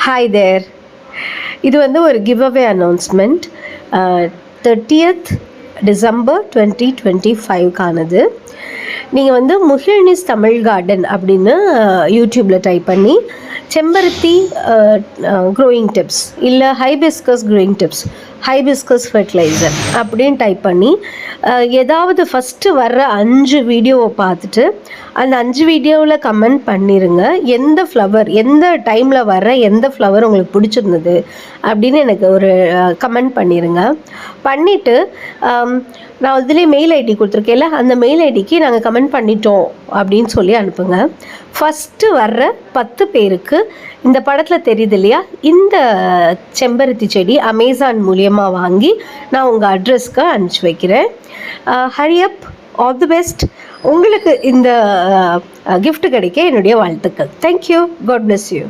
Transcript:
Hi there. இது வந்து ஒரு give away announcement. 30th December 2025க்கானது. நீங்கள் வந்து முகிழ்னிஸ் தமிழ் கார்டன் அப்படின்னு யூடியூப்பில் டைப் பண்ணி செம்பருத்தி க்ரோயிங் டிப்ஸ் இல்லை hibiscus growing tips, hibiscus fertiliser அப்படின்னு டைப் பண்ணி ஏதாவது ஃபஸ்ட்டு வர்ற 5 வீடியோவை பார்த்துட்டு அந்த 5 வீடியோவில் கமெண்ட் பண்ணிடுங்க. எந்த ஃப்ளவர் எந்த டைமில் வர்ற எந்த ஃப்ளவர் உங்களுக்கு பிடிச்சிருந்தது அப்படின்னு எனக்கு ஒரு கமெண்ட் பண்ணிடுங்க. பண்ணிவிட்டு நான் இதுலேயே மெயில் ஐடி கொடுத்துருக்கேன்ல, அந்த மெயில் ஐடிக்கு நாங்கள் கமெண்ட் பண்ணிட்டோம் அப்படின்னு சொல்லி அனுப்புங்க. ஃபஸ்ட்டு வர்ற 10 பேருக்கு இந்த படத்தில் தெரியுது இல்லையா, இந்த செம்பருத்தி செடி அமேசான் மூலியமாக வாங்கி நான் உங்கள் அட்ரஸ்க்கு அனுப்பிச்சி வைக்கிறேன். Hurry up, all the best. உங்களுக்கு இந்த கிஃப்ட் கிடைக்க என்னுடைய வாழ்த்துக்கள். தேங்க்யூ. God bless you.